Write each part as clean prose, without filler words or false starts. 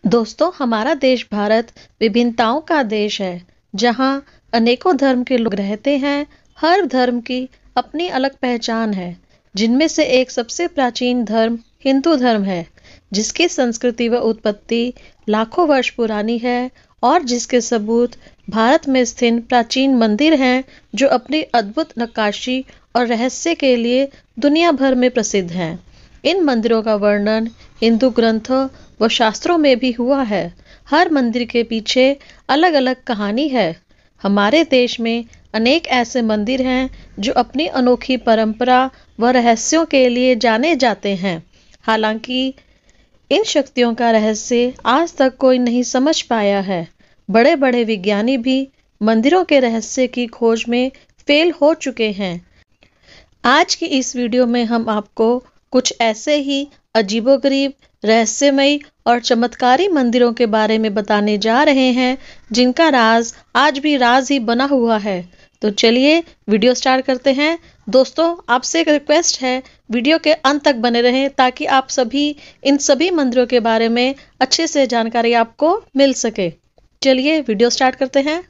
दोस्तों, हमारा देश भारत विभिन्नताओं का देश है, जहाँ अनेकों धर्म के लोग रहते हैं। हर धर्म की अपनी अलग पहचान है, जिनमें से एक सबसे प्राचीन धर्म हिंदू धर्म है, जिसकी संस्कृति व उत्पत्ति लाखों वर्ष पुरानी है और जिसके सबूत भारत में स्थित प्राचीन मंदिर हैं, जो अपनी अद्भुत नक्काशी और रहस्य के लिए दुनिया भर में प्रसिद्ध हैं। इन मंदिरों का वर्णन हिंदू ग्रंथों व शास्त्रों में भी हुआ है। हर मंदिर के पीछे अलग अलग कहानी है। हमारे देश में अनेक ऐसे मंदिर हैं जो अपनी अनोखी परंपरा व रहस्यों के लिए जाने जाते हैं। हालांकि इन शक्तियों का रहस्य आज तक कोई नहीं समझ पाया है। बड़े बड़े विज्ञानी भी मंदिरों के रहस्य की खोज में फेल हो चुके हैं। आज की इस वीडियो में हम आपको कुछ ऐसे ही अजीबोगरीब, रहस्यमयी और चमत्कारी मंदिरों के बारे में बताने जा रहे हैं, जिनका राज आज भी राज ही बना हुआ है। तो चलिए वीडियो स्टार्ट करते हैं। दोस्तों, आपसे एक रिक्वेस्ट है, वीडियो के अंत तक बने रहें ताकि आप सभी इन सभी मंदिरों के बारे में अच्छे से जानकारी आपको मिल सके। चलिए वीडियो स्टार्ट करते हैं।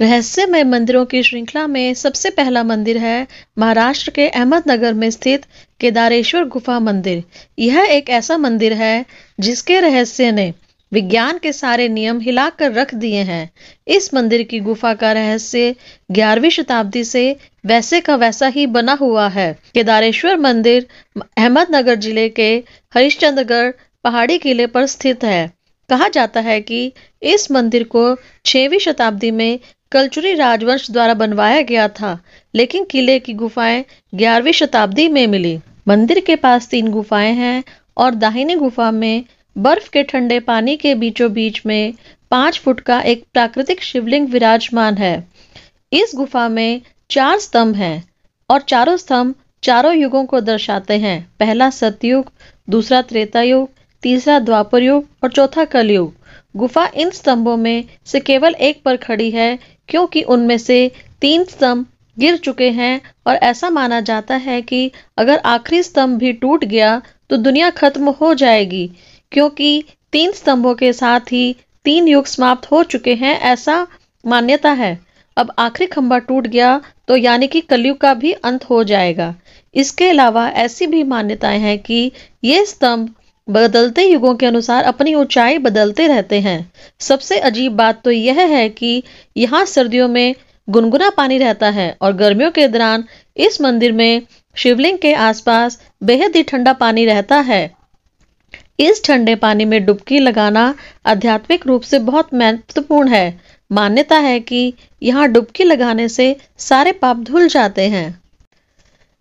रहस्यमय मंदिरों की श्रृंखला में सबसे पहला मंदिर है महाराष्ट्र के अहमदनगर में स्थित केदारेश्वर गुफा मंदिर। यह एक ऐसा मंदिर है जिसके रहस्य ने विज्ञान के सारे नियम हिलाकर रख दिए हैं। इस मंदिर की गुफा का रहस्य 11वीं शताब्दी से वैसे का वैसा ही बना हुआ है। केदारेश्वर मंदिर अहमदनगर जिले के हरिश्चंद्रगढ़ पहाड़ी किले पर स्थित है। कहा जाता है कि इस मंदिर को 6वीं शताब्दी में कलचुरी राजवंश द्वारा बनवाया गया था, लेकिन किले की गुफाएं 11वीं शताब्दी में मिली। मंदिर के पास 3 गुफाएं हैं और दाहिनी गुफा में बर्फ के ठंडे पानी के बीचों बीच में 5 फुट का एक प्राकृतिक शिवलिंग विराजमान है। इस गुफा में 4 स्तंभ हैं और चारों स्तंभ चारों युगों को दर्शाते हैं। पहला सतयुग, दूसरा त्रेता युग, तीसरा द्वापर युग और चौथा कलयुग। गुफा इन स्तंभों में से केवल एक पर खड़ी है, क्योंकि उनमें से 3 स्तंभ गिर चुके हैं और ऐसा माना जाता है कि अगर आखिरी स्तंभ भी टूट गया तो दुनिया खत्म हो जाएगी, क्योंकि 3 स्तंभों के साथ ही 3 युग समाप्त हो चुके हैं, ऐसा मान्यता है। अब आखिरी खंभा टूट गया तो यानी कि कलयुग का भी अंत हो जाएगा। इसके अलावा ऐसी भी मान्यताएं हैं कि ये स्तंभ बदलते युगों के अनुसार अपनी ऊंचाई बदलते रहते हैं। सबसे अजीब बात तो यह है कि यहाँ सर्दियों में गुनगुना पानी रहता है और गर्मियों के दौरान इस मंदिर में शिवलिंग के आसपास बेहद ही ठंडा पानी रहता है। इस ठंडे पानी में डुबकी लगाना आध्यात्मिक रूप से बहुत महत्वपूर्ण है। मान्यता है कि यहाँ डुबकी लगाने से सारे पाप धुल जाते हैं।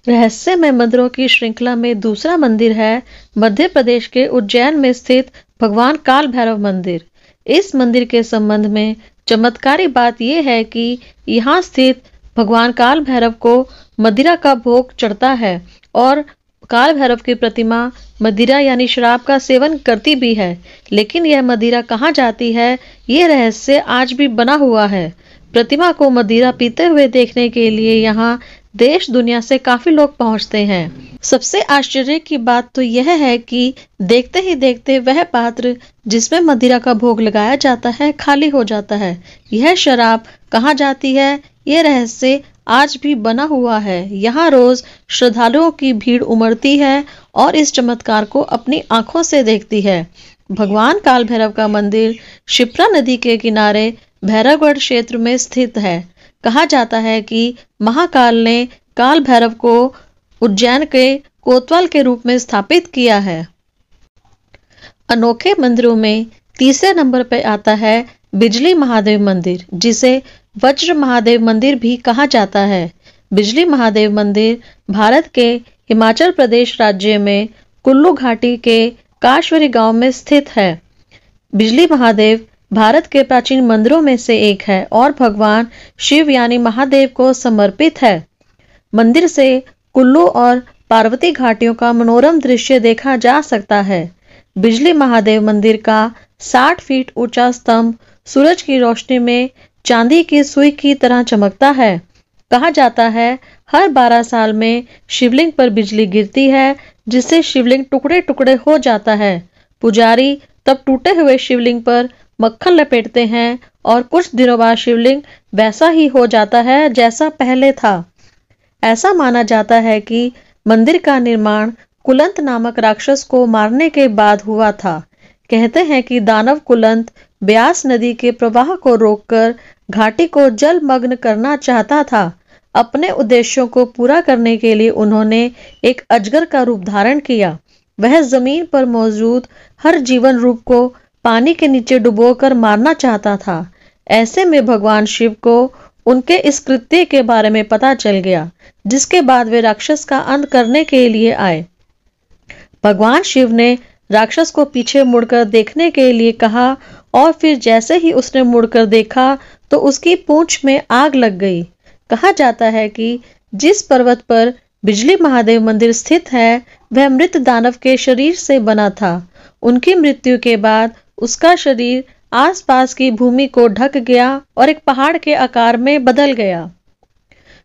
रहस्यमय मंदिरों की श्रृंखला में दूसरा मंदिर है मध्य प्रदेश के उज्जैन में स्थित भगवान काल भैरव मंदिर। इस मंदिर के संबंध में चमत्कारी बात यह है कि यहाँ स्थित भगवान काल भैरव को मदिरा का भोग चढ़ता है और काल भैरव की प्रतिमा मदिरा यानी शराब का सेवन करती भी है। लेकिन यह मदिरा कहाँ जाती है, ये रहस्य आज भी बना हुआ है। प्रतिमा को मदिरा पीते हुए देखने के लिए यहाँ देश दुनिया से काफी लोग पहुंचते हैं। सबसे आश्चर्य की बात तो यह है कि देखते ही देखते वह पात्र जिसमें मदिरा का भोग लगाया जाता है खाली हो जाता है। यह शराब कहाँ जाती है, ये रहस्य आज भी बना हुआ है। यहाँ रोज श्रद्धालुओं की भीड़ उमड़ती है और इस चमत्कार को अपनी आंखों से देखती है। भगवान काल भैरव का मंदिर शिप्रा नदी के किनारे भैरवगढ़ क्षेत्र में स्थित है। कहा जाता है कि महाकाल ने काल भैरव को उज्जैन के कोतवाल के रूप में स्थापित किया है। अनोखे मंदिरों में तीसरे नंबर पर आता है बिजली महादेव मंदिर, जिसे वज्र महादेव मंदिर भी कहा जाता है। बिजली महादेव मंदिर भारत के हिमाचल प्रदेश राज्य में कुल्लू घाटी के काश्वरी गांव में स्थित है। बिजली महादेव भारत के प्राचीन मंदिरों में से एक है और भगवान शिव यानी महादेव को समर्पित है। मंदिर से कुल्लू और पार्वती घाटियों का मनोरम दृश्य देखा जा सकता है। बिजली महादेव मंदिर का 60 फीट ऊंचा स्तंभ सूरज की रोशनी में चांदी की सुई की तरह चमकता है। कहा जाता है हर 12 साल में शिवलिंग पर बिजली गिरती है, जिससे शिवलिंग टुकड़े टुकड़े हो जाता है। पुजारी तब टूटे हुए शिवलिंग पर मक्खन लपेटते हैं और कुछ दिनों बाद शिवलिंग वैसा ही हो जाता है जैसा पहले था। ऐसा माना जाता है कि मंदिर का निर्माण कुलंत नामक राक्षस को मारने के बाद हुआ था। कहते हैं कि दानव कुलंत ब्यास नदी के प्रवाह को रोककर घाटी को जलमग्न करना चाहता था। अपने उद्देश्यों को पूरा करने के लिए उन्होंने एक अजगर का रूप धारण किया। वह जमीन पर मौजूद हर जीवन रूप को पानी के नीचे डुबोकर मारना चाहता था। ऐसे में भगवान शिव को उनके इस कृत्य के बारे में पता चल गया, जिसके बाद वे राक्षस का अंत करने के लिए आए। भगवान शिव ने राक्षस को पीछे मुड़कर देखने के लिए कहा और फिर जैसे ही उसने मुड़कर देखा तो उसकी पूंछ में आग लग गई। कहा जाता है कि जिस पर्वत पर बिजली महादेव मंदिर स्थित है वह मृत दानव के शरीर से बना था। उनकी मृत्यु के बाद उसका शरीर आसपास की भूमि को ढक गया और एक पहाड़ के आकार में बदल गया।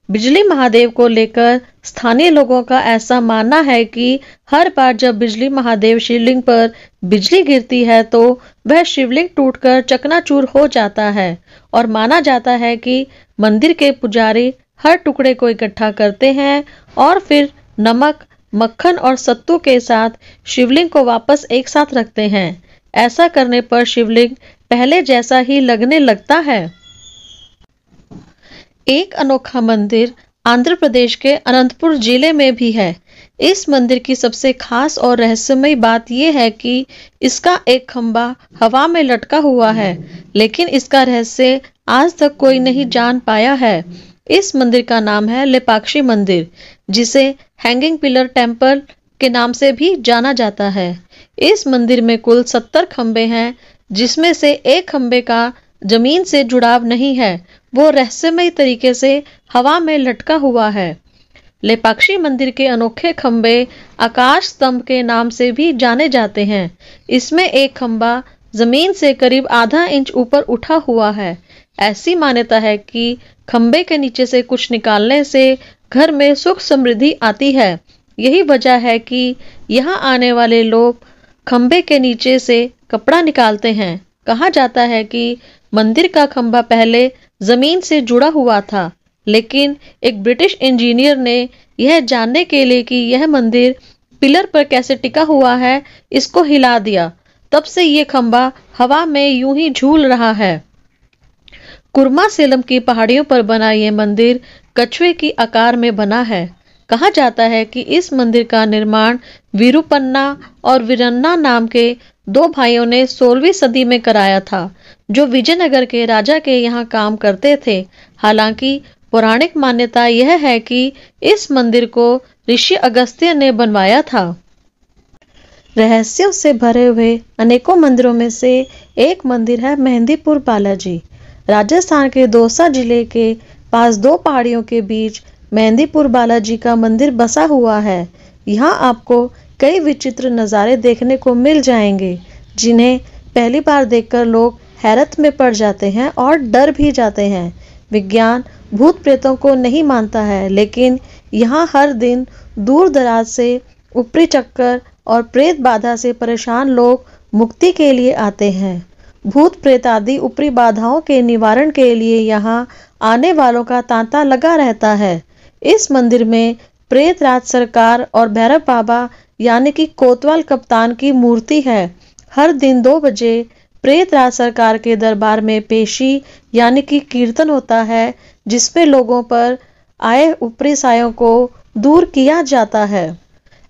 बिजली महादेव को लेकर स्थानीय लोगों का ऐसा मानना है कि हर बार जब बिजली महादेव शिवलिंग पर बिजली गिरती है तो वह शिवलिंग टूटकर चकनाचूर हो जाता है और माना जाता है कि मंदिर के पुजारी हर टुकड़े को इकट्ठा करते हैं और फिर नमक, मक्खन और सत्तू के साथ शिवलिंग को वापस एक साथ रखते हैं। ऐसा करने पर शिवलिंग पहले जैसा ही लगने लगता है। एक अनोखा मंदिर आंध्र प्रदेश के अनंतपुर जिले में भी है। इस मंदिर की सबसे खास और रहस्यमय बात यह है कि इसका एक खंबा हवा में लटका हुआ है, लेकिन इसका रहस्य आज तक कोई नहीं जान पाया है। इस मंदिर का नाम है लेपाक्षी मंदिर, जिसे हैंगिंग पिलर टेम्पल के नाम से भी जाना जाता है। इस मंदिर में कुल 70 खंबे हैं, जिसमें से एक खंबे का जमीन से जुड़ाव नहीं है, वो रहस्यमय तरीके से हवा में लटका हुआ है। लेपाक्षी मंदिर के अनोखे खंबे आकाश स्तंभ के नाम से भी जाने जाते हैं। इसमें एक खंबा जमीन से करीब आधा इंच ऊपर उठा हुआ है। ऐसी मान्यता है कि खंबे के नीचे से कुछ निकालने से घर में सुख समृद्धि आती है। यही वजह है कि यहाँ आने वाले लोग खंबे के नीचे से कपड़ा निकालते हैं। कहा जाता है कि मंदिर का खंबा पहले जमीन से जुड़ा हुआ था, लेकिन एक ब्रिटिश इंजीनियर ने यह जानने के लिए कि यह मंदिर पिलर पर कैसे टिका हुआ है, इसको हिला दिया। तब से ये खंबा हवा में यूं ही झूल रहा है। कुर्मा सेलम की पहाड़ियों पर बना ये मंदिर कछुए की आकार में बना है। कहा जाता है कि इस मंदिर का निर्माण वीरूपन्ना और वीरन्ना नाम के 2 भाइयों ने 16वीं सदी में कराया था, जो विजयनगर के राजा के यहाँ काम करते थे। हालांकि पौराणिक मान्यता यह है कि इस मंदिर को ऋषि अगस्त्य ने बनवाया था। रहस्यों से भरे हुए अनेकों मंदिरों में से एक मंदिर है मेहंदीपुर बालाजी। राजस्थान के दौसा जिले के पास 2 पहाड़ियों के बीच मेहंदीपुर बालाजी का मंदिर बसा हुआ है। यहाँ आपको कई विचित्र नज़ारे देखने को मिल जाएंगे, जिन्हें पहली बार देखकर लोग हैरत में पड़ जाते हैं और डर भी जाते हैं। विज्ञान भूत प्रेतों को नहीं मानता है, लेकिन यहाँ हर दिन दूर दराज से ऊपरी चक्कर और प्रेत बाधा से परेशान लोग मुक्ति के लिए आते हैं। भूत प्रेत आदि ऊपरी बाधाओं के निवारण के लिए यहाँ आने वालों का तांता लगा रहता है। इस मंदिर में प्रेत राज सरकार और भैरव बाबा यानी कि कोतवाल कप्तान की मूर्ति है। हर दिन 2 बजे प्रेत राज सरकार के दरबार में पेशी यानी कि कीर्तन होता है, जिसमें लोगों पर आए ऊपरी सायों को दूर किया जाता है।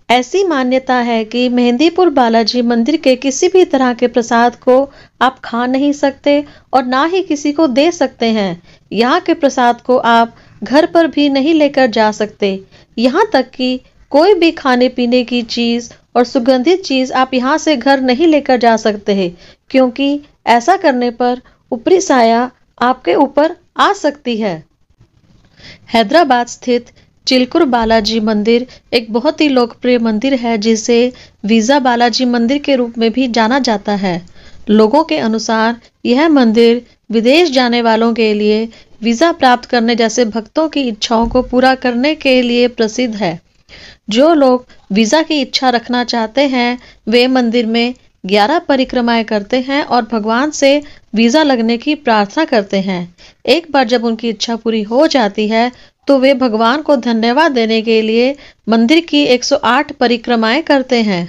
ऐसी मान्यता है कि मेहंदीपुर बालाजी मंदिर के किसी भी तरह के प्रसाद को आप खा नहीं सकते और ना ही किसी को दे सकते हैं। यहाँ के प्रसाद को आप घर पर भी नहीं लेकर जा सकते। यहाँ तक कि कोई भी खाने पीने की चीज और सुगंधित चीज आप यहाँ से घर नहीं लेकर जा सकते हैं, क्योंकि ऐसा करने पर ऊपरी साया आपके ऊपर आ सकती है। हैदराबाद स्थित चिलकुर बालाजी मंदिर एक बहुत ही लोकप्रिय मंदिर है, जिसे वीजा बालाजी मंदिर के रूप में भी जाना जाता है। लोगों के अनुसार यह मंदिर विदेश जाने वालों के लिए वीजा प्राप्त करने जैसे भक्तों की इच्छाओं को पूरा करने के लिए प्रसिद्ध है। जो लोग वीजा की इच्छा रखना चाहते हैं वे मंदिर में 11 परिक्रमाएं करते हैं और भगवान से वीजा लगने की प्रार्थना करते हैं। एक बार जब उनकी इच्छा पूरी हो जाती है तो वे भगवान को धन्यवाद देने के लिए मंदिर की 108 परिक्रमाएं करते हैं।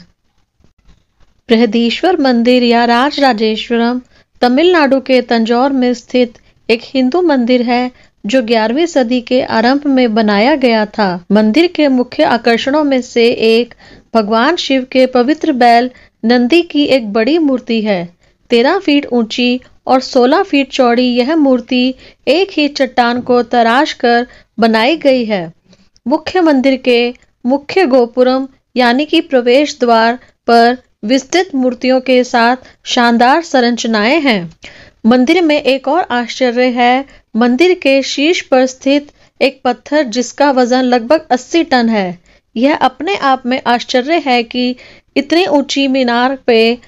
बृहदीश्वर मंदिर या राजराजेश्वरम तमिलनाडु के तंजौर में स्थित एक हिंदू मंदिर है जो 11वीं सदी के आरंभ में बनाया गया था। मंदिर के मुख्य आकर्षणों में से एक भगवान शिव के पवित्र बैल नंदी की एक बड़ी मूर्ति है। 13 फीट ऊंची और 16 फीट चौड़ी यह मूर्ति एक ही चट्टान को तराश कर बनाई गई है। मुख्य मंदिर के मुख्य गोपुरम यानी कि प्रवेश द्वार पर विस्तृत मूर्तियों के साथ शानदार संरचनाएं हैं। मंदिर में एक और आश्चर्य है। मंदिर के शीर्ष पर स्थित एक पत्थर जिसका वजन लगभग 80 टन है। यह अपने आप में आश्चर्य है कि इतनी ऊंची मीनार पे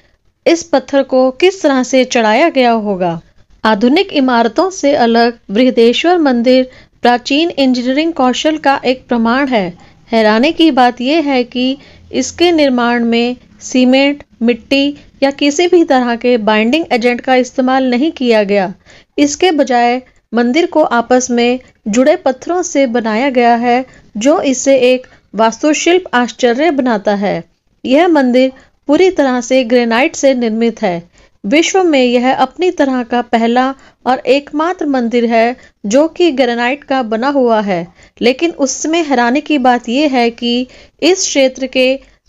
इस पत्थर को किस तरह से चढ़ाया गया होगा। आधुनिक इमारतों से अलग बृहदेश्वर मंदिर प्राचीन इंजीनियरिंग कौशल का एक प्रमाण है। हैरानी की बात यह है कि इसके निर्माण में सीमेंट, मिट्टी या किसी भी तरह के बाइंडिंग एजेंट का इस्तेमाल नहीं किया गया। इसके बजाय मंदिर को आपस में जुड़े पत्थरों से बनाया गया है जो इसे एक वास्तुशिल्प आश्चर्य बनाता है। यह मंदिर पूरी तरह से ग्रेनाइट से निर्मित है। विश्व में यह अपनी तरह का पहला और एकमात्र मंदिर है जो कि ग्रेनाइट का बना हुआ है। लेकिन उसमें हैरानी की बात यह है कि इस क्षेत्र के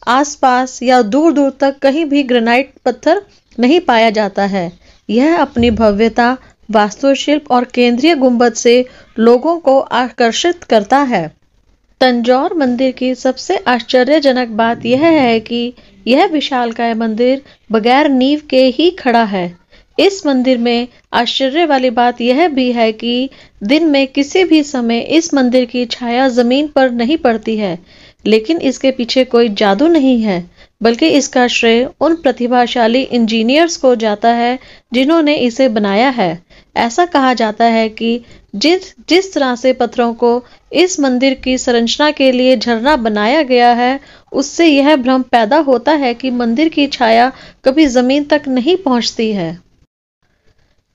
आसपास या दूर दूर तक कहीं भी ग्रेनाइट पत्थर नहीं पाया जाता है। यह अपनी भव्यता, वास्तुशिल्प और केंद्रीय गुंबद से लोगों को आकर्षित करता है। तंजौर मंदिर की सबसे आश्चर्यजनक बात यह है कि यह विशालकाय मंदिर बगैर नींव के ही खड़ा है। इस मंदिर में आश्चर्य वाली बात यह भी है कि दिन में किसी भी समय इस मंदिर की छाया जमीन पर नहीं पड़ती है। लेकिन इसके पीछे कोई जादू नहीं है, बल्कि इसका श्रेय उन प्रतिभाशाली इंजीनियर्स को जाता है जिन्होंने इसे बनाया है। ऐसा कहा जाता है कि जिस तरह से पत्थरों को इस मंदिर की संरचना के लिए झरना बनाया गया है, उससे यह भ्रम पैदा होता है कि मंदिर की छाया कभी जमीन तक नहीं पहुंचती है।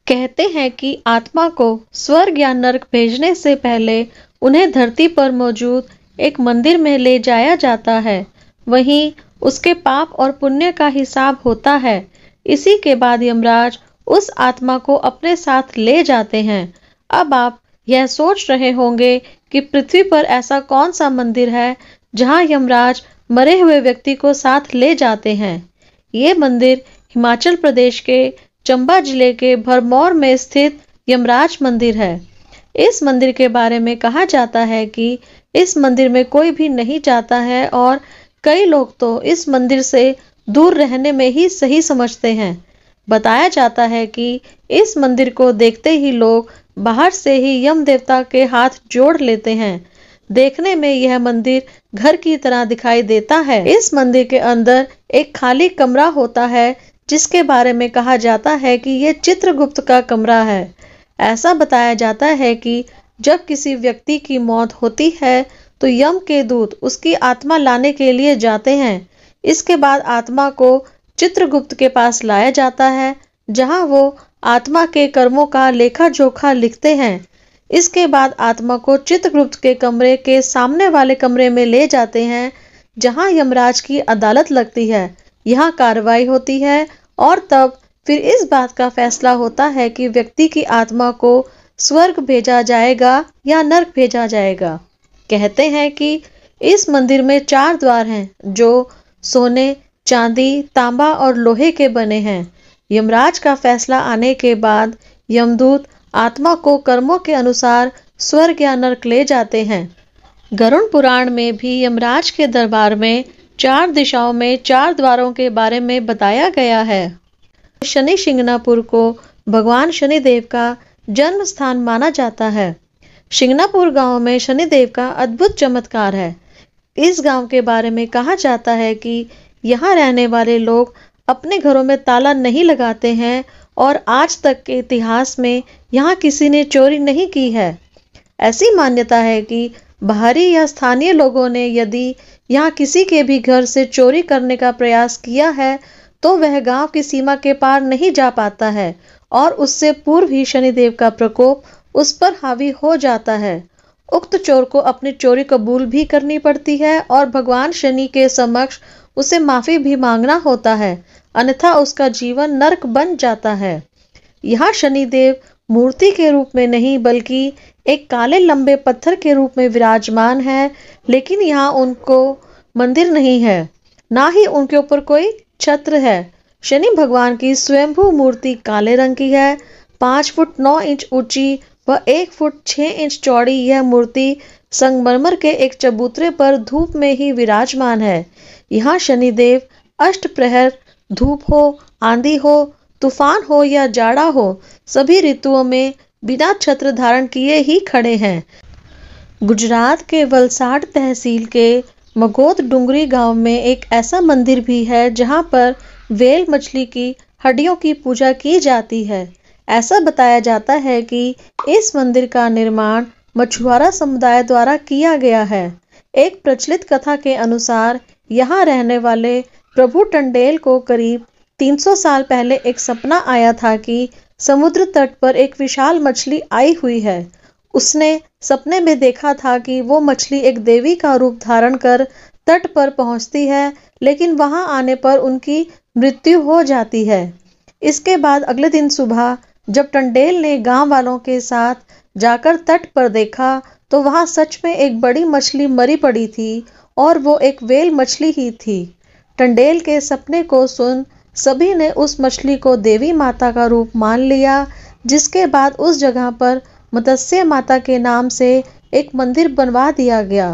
कहते हैं कि आत्मा को स्वर्ग या नरक भेजने से पहले उन्हें धरती पर मौजूद एक मंदिर में ले जाया जाता है। वहीं उसके पाप और पुण्य का हिसाब होता है। इसी के बाद यमराज उस आत्मा को अपने साथ ले जाते हैं। अब आप यह सोच रहे होंगे कि पृथ्वी पर ऐसा कौन सा मंदिर है जहां यमराज मरे हुए व्यक्ति को साथ ले जाते हैं। ये मंदिर हिमाचल प्रदेश के चंबा जिले के भरमौर में स्थित यमराज मंदिर है। इस मंदिर के बारे में कहा जाता है कि इस मंदिर में कोई भी नहीं जाता है और कई लोग तो इस मंदिर से दूर रहने में ही सही समझते हैं। बताया जाता है कि इस मंदिर को देखते ही लोग बाहर से ही यम देवता के हाथ जोड़ लेते हैं। देखने में यह मंदिर घर की तरह दिखाई देता है। इस मंदिर के अंदर एक खाली कमरा होता है जिसके बारे में कहा जाता है कि यह चित्रगुप्त का कमरा है। ऐसा बताया जाता है कि जब किसी व्यक्ति की मौत होती है तो यम के दूत उसकी आत्मा लाने के लिए जाते हैं। इसके बाद आत्मा को चित्रगुप्त के पास लाया जाता है जहां वो आत्मा के कर्मों का लेखा जोखा लिखते हैं। इसके बाद आत्मा को चित्रगुप्त के कमरे के सामने वाले कमरे में ले जाते हैं जहां यमराज की अदालत लगती है। यहाँ कार्रवाई होती है और तब फिर इस बात का फैसला होता है कि व्यक्ति की आत्मा को स्वर्ग भेजा जाएगा या नरक भेजा जाएगा। कहते हैं कि इस मंदिर में 4 द्वार हैं जो सोने, चांदी, तांबा और लोहे के बने हैं। यमराज का फैसला आने के बाद यमदूत आत्मा को कर्मों के अनुसार स्वर्ग या नरक ले जाते हैं। गरुड़ पुराण में भी यमराज के दरबार में 4 दिशाओं में 4 द्वारों के बारे में बताया गया है। शनि शिंगणापुर को भगवान शनिदेव का जन्म स्थान माना जाता है। शिंगणापुर गांव में शनिदेव का अद्भुत चमत्कार है। इस गांव के बारे में कहा जाता है कि यहाँ रहने वाले लोग अपने घरों में ताला नहीं लगाते हैं और आज तक के इतिहास में यहाँ किसी ने चोरी नहीं की है। ऐसी मान्यता है कि बाहरी या स्थानीय लोगों ने यदि यहाँ किसी के भी घर से चोरी करने का प्रयास किया है तो तो वह गांव की सीमा के पार नहीं जा पाता है और उससे पूर्व ही शनिदेव का प्रकोप उस पर हावी हो जाता है। उक्त चोर को अपनी चोरी कबूल भी करनी पड़ती है और भगवान शनि के समक्ष उसे माफी भी मांगना होता है, अन्यथा उसका जीवन नरक बन जाता है। यहाँ शनिदेव मूर्ति के रूप में नहीं बल्कि एक काले लंबे पत्थर के रूप में विराजमान है, लेकिन यहाँ उनको मंदिर नहीं है, ना ही उनके ऊपर कोई छत्र है। शनि भगवान की स्वयंभू मूर्ति काले रंग की है। 5 फुट 9 इंच ऊंची व 1 फुट 6 इंच चौड़ी यह मूर्ति संगमरमर के एक चबूतरे पर धूप में ही विराजमान है। यहाँ शनिदेव अष्ट प्रहर धूप हो, आंधी हो, तूफान हो या जाड़ा हो, सभी ऋतुओं में बिना छत्र धारण किए ही खड़े हैं। गुजरात के वलसाड तहसील के मगोद डुंगरी गांव में एक ऐसा मंदिर भी है जहां पर वेल मछली की हड्डियों की पूजा की जाती है। ऐसा बताया जाता है कि इस मंदिर का निर्माण मछुआरा समुदाय द्वारा किया गया है। एक प्रचलित कथा के अनुसार यहाँ रहने वाले प्रभु टंडेल को करीब 300 साल पहले एक सपना आया था कि समुद्र तट पर एक विशाल मछली आई हुई है। उसने सपने में देखा था कि वो मछली एक देवी का रूप धारण कर तट पर पहुंचती है, लेकिन वहां आने पर उनकी मृत्यु हो जाती है। इसके बाद अगले दिन सुबह जब टंडेल ने गांव वालों के साथ जाकर तट पर देखा तो वहां सच में एक बड़ी मछली मरी पड़ी थी और वो एक वेल मछली ही थी। टंडेल के सपने को सुन सभी ने उस मछली को देवी माता का रूप मान लिया, जिसके बाद उस जगह पर मत्स्य माता के नाम से एक मंदिर बनवा दिया गया।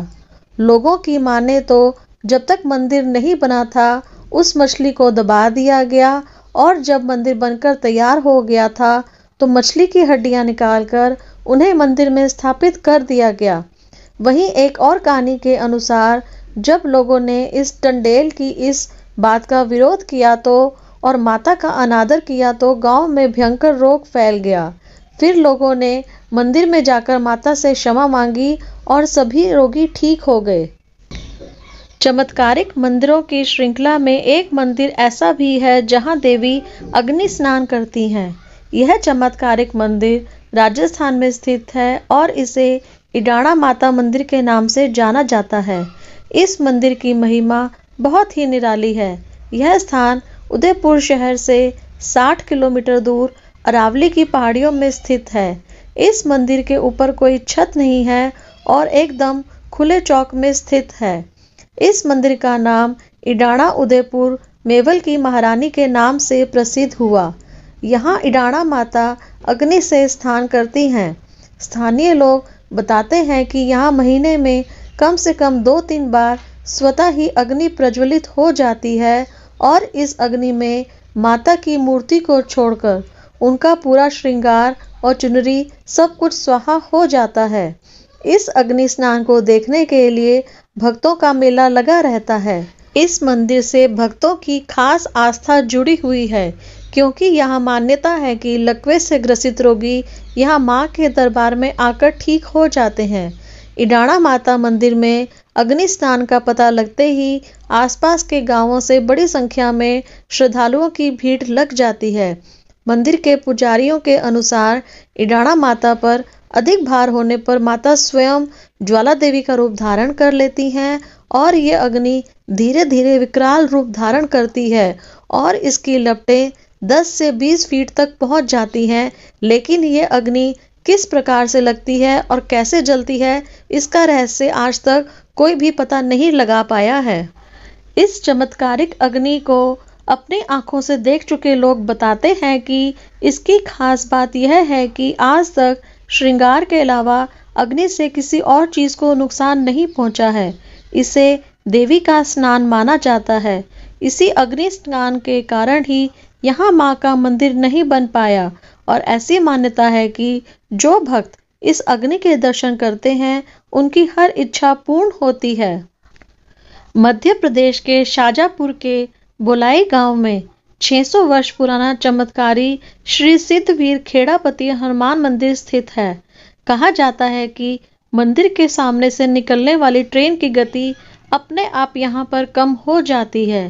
लोगों की माने तो जब तक मंदिर नहीं बना था उस मछली को दबा दिया गया और जब मंदिर बनकर तैयार हो गया था तो मछली की हड्डियां निकालकर उन्हें मंदिर में स्थापित कर दिया गया। वहीं एक और कहानी के अनुसार जब लोगों ने इस टंडेल की इस बात का विरोध किया तो और माता का अनादर किया तो गांव में भयंकर रोग फैल गया। फिर लोगों ने मंदिर में जाकर माता से क्षमा मांगी और सभी रोगी ठीक हो गए। चमत्कारिक मंदिरों की श्रृंखला में एक मंदिर ऐसा भी है जहां देवी अग्नि स्नान करती हैं। यह चमत्कारिक मंदिर राजस्थान में स्थित है और इसे इडाणा माता मंदिर के नाम से जाना जाता है। इस मंदिर की महिमा बहुत ही निराली है। यह स्थान उदयपुर शहर से 60 किलोमीटर दूर अरावली की पहाड़ियों में स्थित है। इस मंदिर के ऊपर कोई छत नहीं है और एकदम खुले चौक में स्थित है। इस मंदिर का नाम इडाणा उदयपुर मेवल की महारानी के नाम से प्रसिद्ध हुआ। यहाँ इडाणा माता अग्नि से स्नान करती हैं। स्थानीय लोग बताते हैं कि यहाँ महीने में कम से कम 2-3 बार स्वतः ही अग्नि प्रज्वलित हो जाती है और इस अग्नि में माता की मूर्ति को छोड़कर उनका पूरा श्रृंगार और चुनरी सब कुछ स्वाहा हो जाता है। इस अग्नि स्नान को देखने के लिए भक्तों का मेला लगा रहता है। इस मंदिर से भक्तों की खास आस्था जुड़ी हुई है, क्योंकि यहाँ मान्यता है कि लकवे से ग्रसित रोगी यहाँ माँ के दरबार में आकर ठीक हो जाते हैं। इडाणा माता मंदिर में अग्नि स्नान का पता लगते ही आसपास के गांवों से बड़ी संख्या में श्रद्धालुओं की भीड़ लग जाती है। मंदिर के पुजारियों के अनुसार इडाणा माता पर अधिक भार होने पर माता स्वयं ज्वाला देवी का रूप धारण कर लेती हैं और ये अग्नि धीरे धीरे विकराल रूप धारण करती है और इसकी लपटें 10 से 20 फीट तक पहुंच जाती हैं। लेकिन ये अग्नि किस प्रकार से लगती है और कैसे जलती है, इसका रहस्य आज तक कोई भी पता नहीं लगा पाया है। इस चमत्कारिक अग्नि को अपनी आंखों से देख चुके लोग बताते हैं कि इसकी खास बात यह है कि आज तक श्रृंगार के अलावा अग्नि से किसी और चीज को नुकसान नहीं पहुंचा है। इसे देवी का स्नान माना जाता है। इसी अग्नि स्नान के कारण ही यहाँ माँ का मंदिर नहीं बन पाया और ऐसी मान्यता है कि जो भक्त इस अग्नि के दर्शन करते हैं उनकी हर इच्छा पूर्ण होती है। मध्य प्रदेश के शाजापुर के बोलाई गांव में 600 वर्ष पुराना चमत्कारी श्री सिद्धवीर खेड़ापति हनुमान मंदिर स्थित है। कहा जाता है कि मंदिर के सामने से निकलने वाली ट्रेन की गति अपने आप यहाँ पर कम हो जाती है।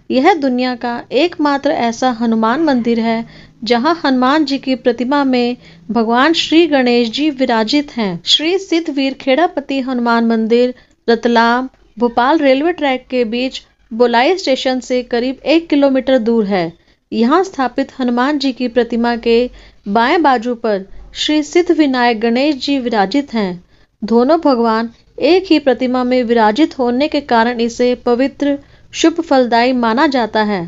यह दुनिया का एकमात्र ऐसा हनुमान मंदिर है जहाँ हनुमान जी की प्रतिमा में भगवान श्री गणेश जी विराजित हैं। श्री सिद्धवीर खेड़ापति हनुमान मंदिर रतलाम भोपाल रेलवे ट्रैक के बीच बोलाई स्टेशन से करीब 1 किलोमीटर दूर है। यहाँ स्थापित हनुमान जी की प्रतिमा के बाएं बाजू पर श्री सिद्ध विनायक गणेश जी विराजित हैं। दोनों भगवान एक ही प्रतिमा में विराजित होने के कारण इसे पवित्र शुभ फलदायी माना जाता है।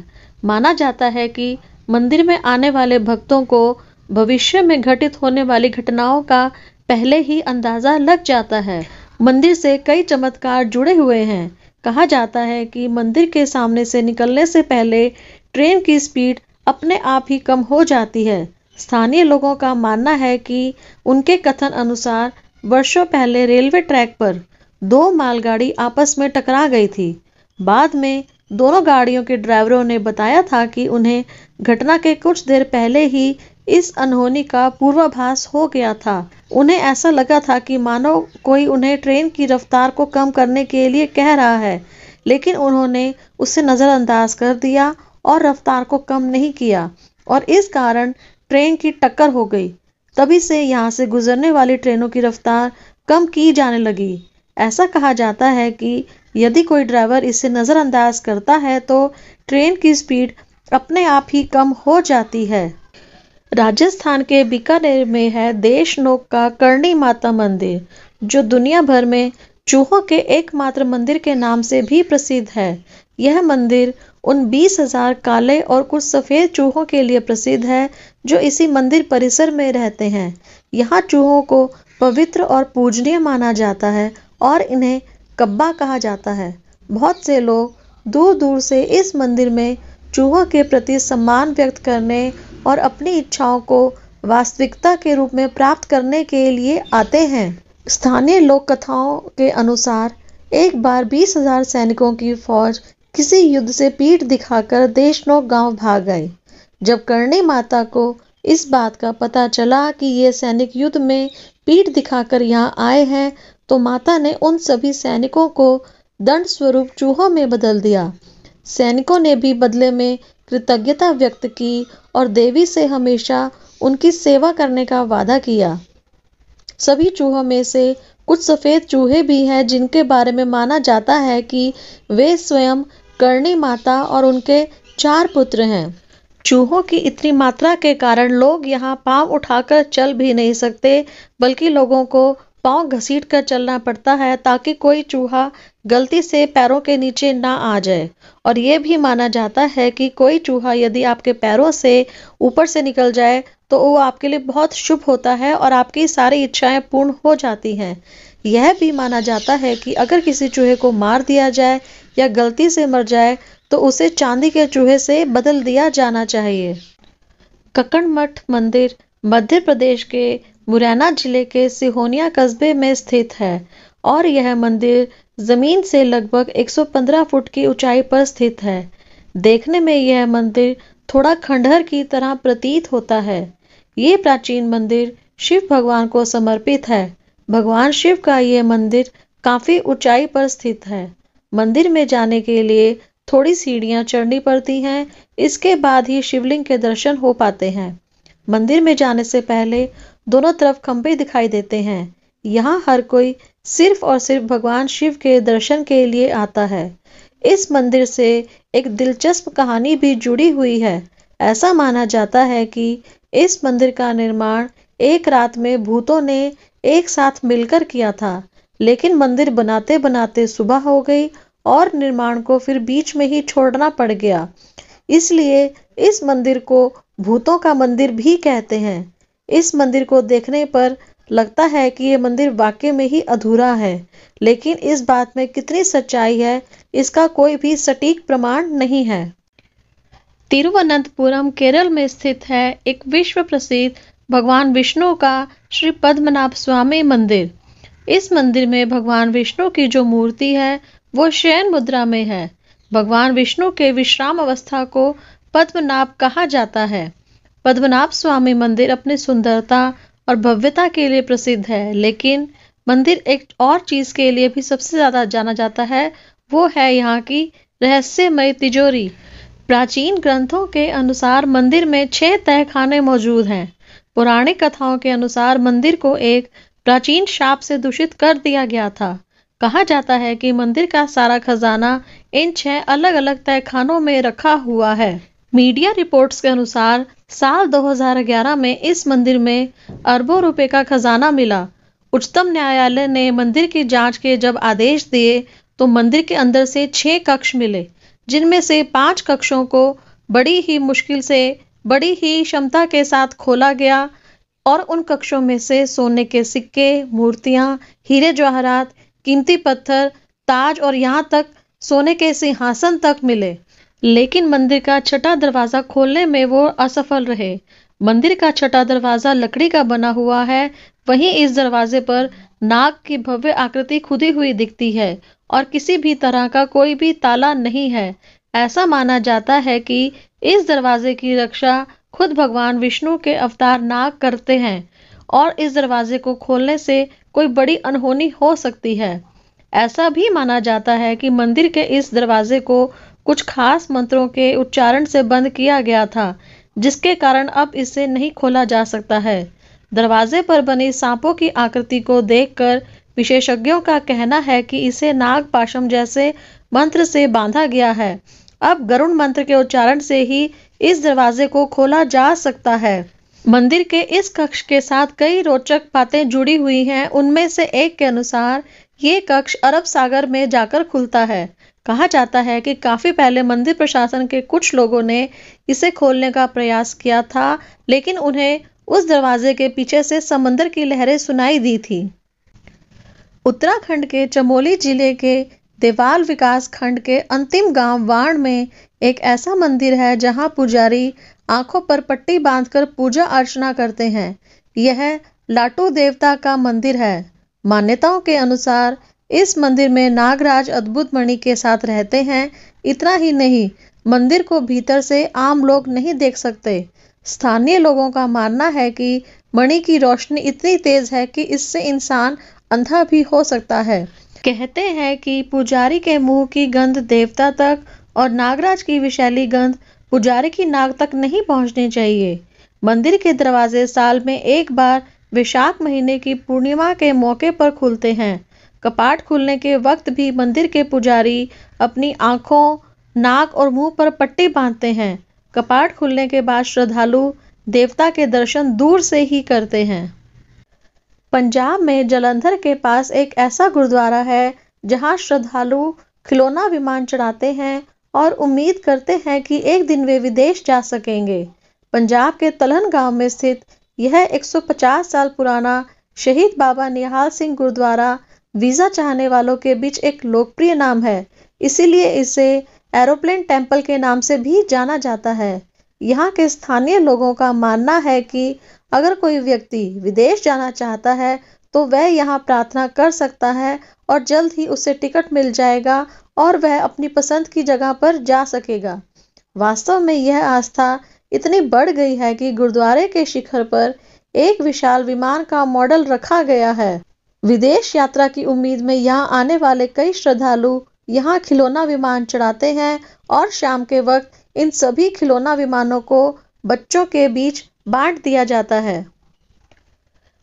माना जाता है कि मंदिर में आने वाले भक्तों को भविष्य में घटित होने वाली घटनाओं का पहले ही अंदाजा लग जाता है। मंदिर से कई चमत्कार जुड़े हुए हैं। कहा जाता है कि मंदिर के सामने से निकलने से पहले ट्रेन की स्पीड अपने आप ही कम हो जाती है। स्थानीय लोगों का मानना है कि उनके कथन अनुसार वर्षों पहले रेलवे ट्रैक पर 2 मालगाड़ी आपस में टकरा गई थी। बाद में दोनों गाड़ियों के ड्राइवरों ने बताया था कि उन्हें घटना के कुछ देर पहले ही इस अनहोनी का पूर्वाभास हो गया था। उन्हें ऐसा लगा था कि मानो कोई उन्हें ट्रेन की रफ्तार को कम करने के लिए कह रहा है, लेकिन उन्होंने उसे नज़रअंदाज कर दिया और रफ्तार को कम नहीं किया और इस कारण ट्रेन की टक्कर हो गई। तभी से यहाँ से गुजरने वाली ट्रेनों की रफ्तार कम की जाने लगी। ऐसा कहा जाता है कि यदि कोई ड्राइवर इसे नज़रअंदाज करता है तो ट्रेन की स्पीड अपने आप ही कम हो जाती है। राजस्थान के बीकानेर में है देशनोक का करणी माता मंदिर, जो दुनिया भर में चूहों के एकमात्र मंदिर के नाम से भी प्रसिद्ध है। यह मंदिर उन 20,000 काले और कुछ सफ़ेद चूहों के लिए प्रसिद्ध है जो इसी मंदिर परिसर में रहते हैं। यहाँ चूहों को पवित्र और पूजनीय माना जाता है और इन्हें कब्बा कहा जाता है। बहुत से लोग दूर दूर से इस मंदिर में चूहों के प्रति सम्मान व्यक्त करने और अपनी इच्छाओं को वास्तविकता के रूप में प्राप्त करने के लिए आते हैं। स्थानीय लोक कथाओं के अनुसार एक बार 20,000 सैनिकों की फौज किसी युद्ध से पीठ दिखाकर देशनोक गांव भाग गए। जब करणी माता को इस बात का पता चला कि ये सैनिक युद्ध में पीठ दिखाकर यहाँ आए हैं, तो माता ने उन सभी सैनिकों को दंड स्वरूप चूहों में बदल दिया। सैनिकों ने भी बदले में कृतज्ञता व्यक्त की और देवी से हमेशा उनकी सेवा करने का वादा किया। सभी चूहों में से कुछ सफ़ेद चूहे भी हैं जिनके बारे में माना जाता है कि वे स्वयं करणी माता और उनके 4 पुत्र हैं। चूहों की इतनी मात्रा के कारण लोग यहाँ पांव उठाकर चल भी नहीं सकते, बल्कि लोगों को पांव घसीट कर चलना पड़ता है ताकि कोई चूहा गलती से पैरों के नीचे ना आ जाए। और ये भी माना जाता है कि कोई चूहा यदि आपके पैरों से ऊपर से निकल जाए तो वो आपके लिए बहुत शुभ होता है और आपकी सारी इच्छाएं पूर्ण हो जाती हैं। यह भी माना जाता है कि अगर किसी चूहे को मार दिया जाए या गलती से मर जाए तो उसे चांदी के चूहे से बदल दिया जाना चाहिए। कक्कड़मठ मंदिर मध्य प्रदेश के मुरैना जिले के सिहोनिया कस्बे में स्थित है और यह मंदिर जमीन से लगभग 115 फुट की ऊंचाई पर स्थित है। देखने में यह मंदिर थोड़ा खंडहर की तरह प्रतीत होता है। ये प्राचीन मंदिर शिव भगवान को समर्पित है। भगवान शिव का यह मंदिर काफी ऊंचाई पर स्थित है। मंदिर में जाने के लिए थोड़ी सीढ़ियां चढ़नी पड़ती हैं। इसके बाद ही शिवलिंग के दर्शन हो पाते हैं। मंदिर में जाने से पहले दोनों तरफ खंभे दिखाई देते हैं। यहाँ हर कोई सिर्फ और सिर्फ भगवान शिव के दर्शन के लिए आता है। इस मंदिर से एक दिलचस्प कहानी भी जुड़ी हुई है। ऐसा माना जाता है कि इस मंदिर का निर्माण एक रात में भूतों ने एक साथ मिलकर किया था, लेकिन मंदिर बनाते बनाते सुबह हो गई और निर्माण को फिर बीच में ही छोड़ना पड़ गया। इसलिए इस मंदिर को भूतों का मंदिर भी कहते हैं। इस मंदिर को देखने पर लगता है कि ये मंदिर वाकई में ही अधूरा है, लेकिन इस बात में कितनी सच्चाई है इसका कोई भी सटीक प्रमाण नहीं है। तिरुवनंतपुरम केरल में स्थित है एक विश्व प्रसिद्ध भगवान विष्णु का श्री पद्मनाभ स्वामी मंदिर। इस मंदिर में भगवान विष्णु की जो मूर्ति है वो शयन मुद्रा में है। भगवान विष्णु के विश्राम अवस्था को पद्मनाभ कहा जाता है। पद्मनाभ स्वामी मंदिर अपनी सुंदरता और भव्यता के लिए प्रसिद्ध है, लेकिन मंदिर एक और चीज के लिए भी सबसे ज्यादा जाना जाता है, वो है यहाँ की रहस्यमय तिजोरी। प्राचीन ग्रंथों के अनुसार मंदिर में 6 तहखाने मौजूद हैं। पौराणिक कथाओं के अनुसार मंदिर को एक प्राचीन शाप से दूषित कर दिया गया था। कहा जाता है कि मंदिर का सारा खजाना इन 6 अलग-अलग तहखानों में रखा हुआ है। मीडिया रिपोर्ट्स के अनुसार साल 2011 में इस मंदिर में अरबों रुपए का खजाना मिला। उच्चतम न्यायालय ने मंदिर की जांच के जब आदेश दिए तो मंदिर के अंदर से 6 कक्ष मिले, जिनमें से 5 कक्षों को बड़ी ही मुश्किल से बड़ी ही क्षमता के साथ खोला गया और उन कक्षों में से सोने के सिक्के, मूर्तियां, हीरे जवाहरात, कीमती पत्थर, ताज और यहाँ तक सोने के सिंहासन तक मिले। लेकिन मंदिर का छठा दरवाजा खोलने में वो असफल रहे। मंदिर का छठा दरवाजा लकड़ी का बना हुआ है, वहीं इस दरवाजे पर नाग की भव्य आकृति खुदी हुई दिखती है और किसी भी तरह का कोई भी ताला नहीं है। ऐसा माना जाता है कि इस दरवाजे की रक्षा खुद भगवान विष्णु के अवतार नाग करते हैं और इस दरवाजे को खोलने से कोई बड़ी अनहोनी हो सकती है। ऐसा भी माना जाता है कि मंदिर के इस दरवाजे को कुछ खास मंत्रों के उच्चारण से बंद किया गया था, जिसके कारण अब इसे नहीं खोला जा सकता है। दरवाजे पर बनी सांपों की आकृति को देखकर विशेषज्ञों का कहना है कि इसे नाग पाशम जैसे मंत्र से बांधा गया है। अब गरुड़ मंत्र के उच्चारण से ही इस दरवाजे को खोला जा सकता है। मंदिर के इस कक्ष के साथ कई रोचक बातें जुड़ी हुई हैं। उनमें से एक के अनुसार ये कक्ष अरब सागर में जाकर खुलता है। कहा जाता है कि काफी पहले मंदिर प्रशासन के कुछ लोगों ने इसे खोलने का प्रयास किया था, लेकिन उन्हें उस दरवाजे के पीछे से समंदर की लहरें सुनाई दी थी। उत्तराखंड के चमोली जिले के देवाल विकास खंड के अंतिम गांव वाण में एक ऐसा मंदिर है जहां पुजारी आंखों पर पट्टी बांधकर पूजा अर्चना करते हैं। यह लाटू देवता का मंदिर है। मान्यताओं के अनुसार इस मंदिर में नागराज अद्भुत मणि के साथ रहते हैं। इतना ही नहीं, मंदिर को भीतर से आम लोग नहीं देख सकते। स्थानीय लोगों का मानना है कि मणि की रोशनी इतनी तेज है कि इससे इंसान अंधा भी हो सकता है। कहते हैं कि पुजारी के मुंह की गंध देवता तक और नागराज की विषैली गंध पुजारी की नाक तक नहीं पहुंचनी चाहिए। मंदिर के दरवाजे साल में एक बार वैशाख महीने की पूर्णिमा के मौके पर खुलते हैं। कपाट खुलने के वक्त भी मंदिर के पुजारी अपनी आंखों, नाक और मुंह पर पट्टी बांधते हैं। कपाट खुलने के बाद श्रद्धालु देवता के दर्शन दूर से ही करते हैं। पंजाब में जलंधर के पास एक ऐसा गुरुद्वारा है जहां श्रद्धालु खिलौना विमान चढ़ाते हैं और उम्मीद करते हैं कि एक दिन वे विदेश जा सकेंगे। पंजाब के तलहन गांव में स्थित यह 150 साल पुराना शहीद बाबा निहाल सिंह गुरुद्वारा वीजा चाहने वालों के बीच एक लोकप्रिय नाम है, इसीलिए इसे एरोप्लेन टेम्पल के नाम से भी जाना जाता है। यहाँ के स्थानीय लोगों का मानना है कि अगर कोई व्यक्ति विदेश जाना चाहता है तो वह यहाँ प्रार्थना कर सकता है और जल्द ही उसे टिकट मिल जाएगा और वह अपनी पसंद की जगह पर जा सकेगा। वास्तव में यह आस्था इतनी बढ़ गई है कि गुरुद्वारे के शिखर पर एक विशाल विमान का मॉडल रखा गया है। विदेश यात्रा की उम्मीद में यहाँ आने वाले कई श्रद्धालु यहाँ खिलौना विमान चढ़ाते हैं और शाम के वक्त इन सभी खिलौना विमानों को बच्चों के बीच बांट दिया जाता है।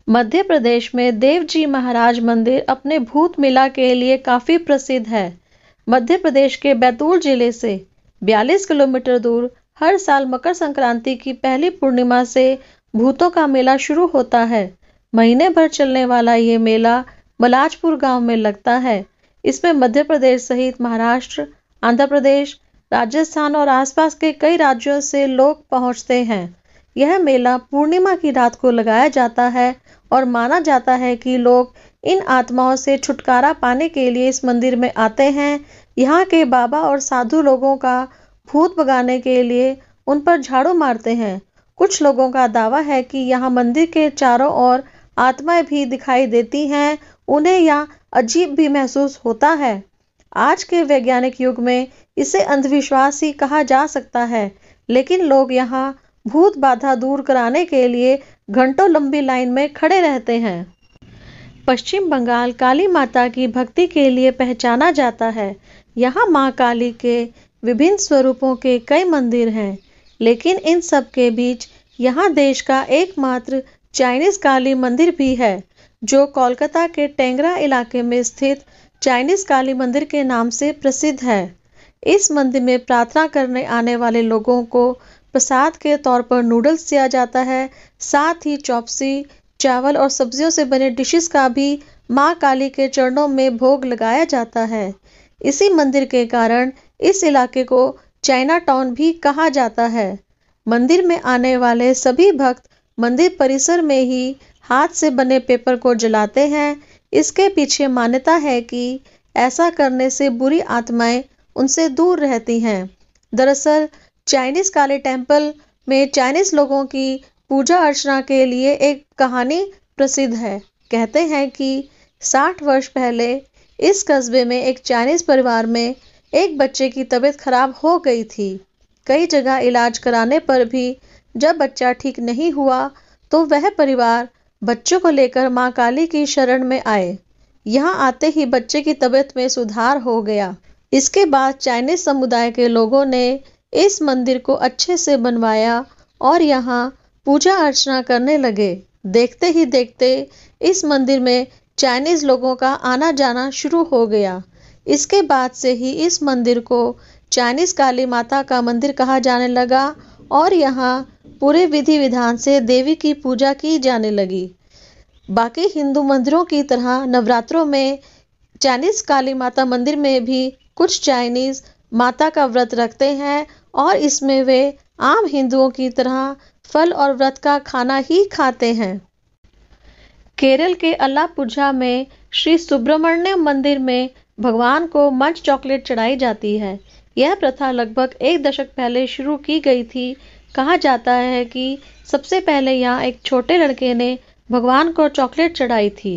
मध्य प्रदेश में देवजी महाराज मंदिर अपने भूत मेला के लिए काफी प्रसिद्ध है। मध्य प्रदेश के बैतूल जिले से 42 किलोमीटर दूर हर साल मकर संक्रांति की पहली पूर्णिमा से भूतों का मेला शुरू होता है। महीने भर चलने वाला ये मेला मलाजपुर गांव में लगता है। इसमें मध्य प्रदेश सहित महाराष्ट्र, आंध्र प्रदेश, राजस्थान और आसपास के कई राज्यों से लोग पहुंचते हैं। यह मेला पूर्णिमा की रात को लगाया जाता है और माना जाता है कि लोग इन आत्माओं से छुटकारा पाने के लिए इस मंदिर में आते हैं। यहाँ के बाबा और साधु लोगों का भूत भगाने के लिए उन पर झाड़ू मारते हैं। कुछ लोगों का दावा है कि यहाँ मंदिर के चारों ओर आत्माएं भी दिखाई देती हैं। उन्हें यहाँ अजीब भी महसूस होता है। आज के वैज्ञानिक युग में इसे अंधविश्वास ही कहा जा सकता है, लेकिन लोग यहाँ भूत बाधा दूर कराने के लिए घंटों लंबी लाइन में खड़े रहते हैं। पश्चिम बंगाल काली माता की भक्ति के लिए पहचाना जाता है। यहाँ माँ काली के विभिन्न स्वरूपों के कई मंदिर हैं, लेकिन इन सब के बीच यहाँ देश का एकमात्र चाइनीज काली मंदिर भी है, जो कोलकाता के टेंगरा इलाके में स्थित चाइनीज काली मंदिर के नाम से प्रसिद्ध है। इस मंदिर में प्रार्थना करने आने वाले लोगों को प्रसाद के तौर पर नूडल्स दिया जाता है। साथ ही चॉपसी, चावल और सब्जियों से बने डिशेस का भी माँ काली के चरणों में भोग लगाया जाता है। इसी मंदिर के कारण इस इलाके को चाइना टाउन भी कहा जाता है। मंदिर में आने वाले सभी भक्त मंदिर परिसर में ही हाथ से बने पेपर को जलाते हैं। इसके पीछे मान्यता है कि ऐसा करने से बुरी आत्माएं उनसे दूर रहती हैं। दरअसल चाइनीज काली टेम्पल में चाइनीज लोगों की पूजा अर्चना के लिए एक कहानी प्रसिद्ध है। कहते हैं कि 60 वर्ष पहले इस कस्बे में एक चाइनीज परिवार में एक बच्चे की तबीयत खराब हो गई थी। कई जगह इलाज कराने पर भी जब बच्चा ठीक नहीं हुआ तो वह परिवार बच्चों को लेकर माँ काली की शरण में आए। यहाँ आते ही बच्चे की तबीयत में सुधार हो गया। इसके बाद चाइनीज समुदाय के लोगों ने इस मंदिर को अच्छे से बनवाया और यहाँ पूजा अर्चना करने लगे। देखते ही देखते इस मंदिर में चाइनीज लोगों का आना जाना शुरू हो गया। इसके बाद से ही इस मंदिर को चाइनीज काली माता का मंदिर कहा जाने लगा और यहाँ पूरे विधि विधान से देवी की पूजा की जाने लगी। बाकी हिंदू मंदिरों की तरह नवरात्रों में चाइनीज काली माता मंदिर में भी कुछ चाइनीज माता का व्रत रखते हैं और इसमें वे आम हिंदुओं की तरह फल और व्रत का खाना ही खाते हैं। केरल के अलापुझा में श्री सुब्रमण्य मंदिर में भगवान को मंच चॉकलेट चढ़ाई जाती है। यह प्रथा लगभग 1 दशक पहले शुरू की गई थी। कहा जाता है कि सबसे पहले यहाँ एक छोटे लड़के ने भगवान को चॉकलेट चढ़ाई थी।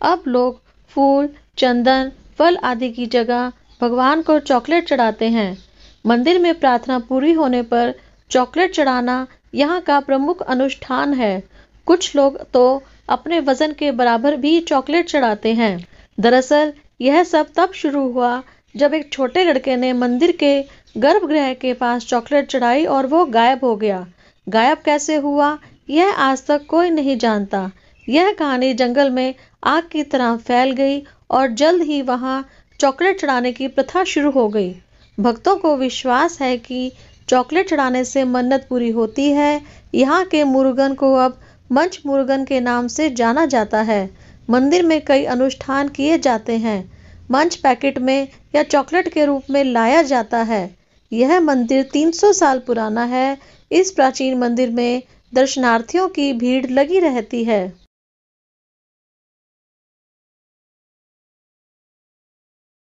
अब लोग फूल, चंदन, फल आदि की जगह भगवान को चॉकलेट चढ़ाते हैं। मंदिर में प्रार्थना पूरी होने पर चॉकलेट चढ़ाना यहाँ का प्रमुख अनुष्ठान है। कुछ लोग तो अपने वजन के बराबर भी चॉकलेट चढ़ाते हैं। दरअसल यह सब तब शुरू हुआ जब एक छोटे लड़के ने मंदिर के गर्भगृह के पास चॉकलेट चढ़ाई और वो गायब हो गया। गायब कैसे हुआ यह आज तक कोई नहीं जानता। यह कहानी जंगल में आग की तरह फैल गई और जल्द ही वहाँ चॉकलेट चढ़ाने की प्रथा शुरू हो गई। भक्तों को विश्वास है कि चॉकलेट चढ़ाने से मन्नत पूरी होती है। यहाँ के मुरुगन को अब मंच मुरुगन के नाम से जाना जाता है। मंदिर में कई अनुष्ठान किए जाते हैं। मंच पैकेट में या चॉकलेट के रूप में लाया जाता है। यह मंदिर 300 साल पुराना है। इस प्राचीन मंदिर में दर्शनार्थियों की भीड़ लगी रहती है।